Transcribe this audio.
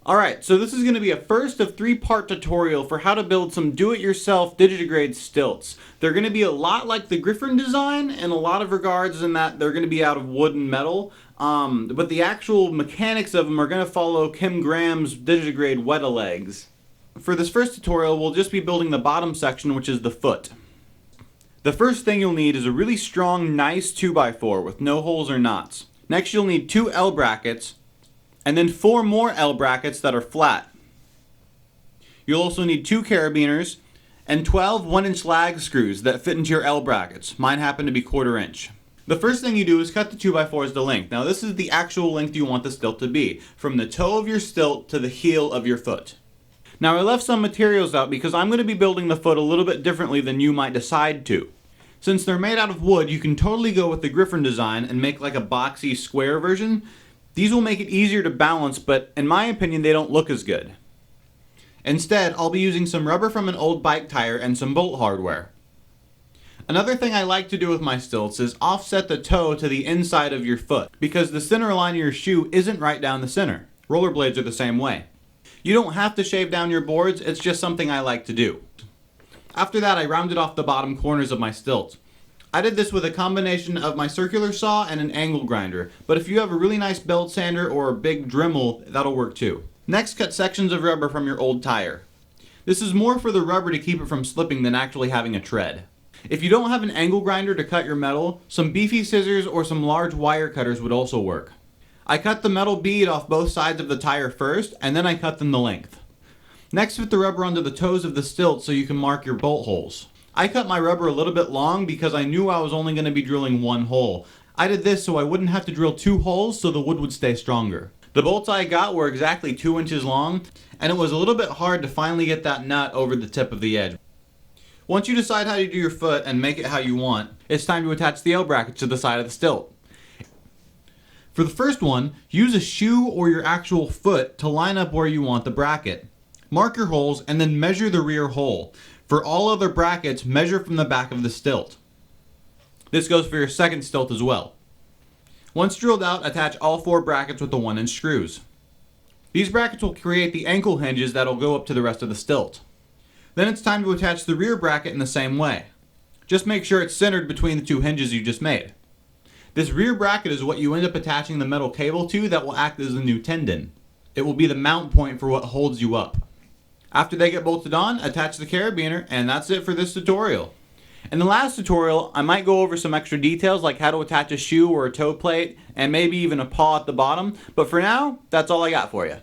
Alright, so this is going to be a first of 3-part tutorial for how to build some do-it-yourself Digitegrade stilts. They're going to be a lot like the Griffin design in a lot of regards in that they're going to be out of wood and metal, but the actual mechanics of them are going to follow Kim Graham's Digitegrade Weta legs. For this first tutorial, we'll just be building the bottom section, which is the foot. The first thing you'll need is a really strong, nice 2x4 with no holes or knots. Next you'll need 2 L brackets, and then 4 more L brackets that are flat. You'll also need 2 carabiners and 12 1-inch lag screws that fit into your L brackets. Mine happen to be 1/4 inch. The first thing you do is cut the 2x4s to length. Now this is the actual length you want the stilt to be, from the toe of your stilt to the heel of your foot. Now I left some materials out because I'm going to be building the foot a little bit differently than you might decide to. Since they're made out of wood, you can totally go with the Griffin design and make like a boxy square version. These will make it easier to balance, but in my opinion they don't look as good. Instead, I'll be using some rubber from an old bike tire and some bolt hardware. Another thing I like to do with my stilts is offset the toe to the inside of your foot, because the center line of your shoe isn't right down the center. Rollerblades are the same way. You don't have to shave down your boards, it's just something I like to do. After that, I rounded off the bottom corners of my stilts. I did this with a combination of my circular saw and an angle grinder, but if you have a really nice belt sander or a big Dremel, that'll work too. Next, cut sections of rubber from your old tire. This is more for the rubber to keep it from slipping than actually having a tread. If you don't have an angle grinder to cut your metal, some beefy scissors or some large wire cutters would also work. I cut the metal bead off both sides of the tire first, and then I cut them the length. Next, fit the rubber onto the toes of the stilt so you can mark your bolt holes. I cut my rubber a little bit long because I knew I was only going to be drilling 1 hole. I did this so I wouldn't have to drill 2 holes so the wood would stay stronger. The bolts I got were exactly 2 inches long, and it was a little bit hard to finally get that nut over the tip of the edge. Once you decide how to do your foot and make it how you want, it's time to attach the L bracket to the side of the stilt. For the first one, use a shoe or your actual foot to line up where you want the bracket. Mark your holes and then measure the rear hole. For all other brackets, measure from the back of the stilt. This goes for your second stilt as well. Once drilled out, attach all 4 brackets with the 1-inch screws. These brackets will create the ankle hinges that will go up to the rest of the stilt. Then it's time to attach the rear bracket in the same way. Just make sure it's centered between the 2 hinges you just made. This rear bracket is what you end up attaching the metal cable to that will act as a new tendon. It will be the mount point for what holds you up. After they get bolted on, attach the carabiner, and that's it for this tutorial. In the last tutorial, I might go over some extra details like how to attach a shoe or a toe plate, and maybe even a paw at the bottom, but for now, that's all I got for you.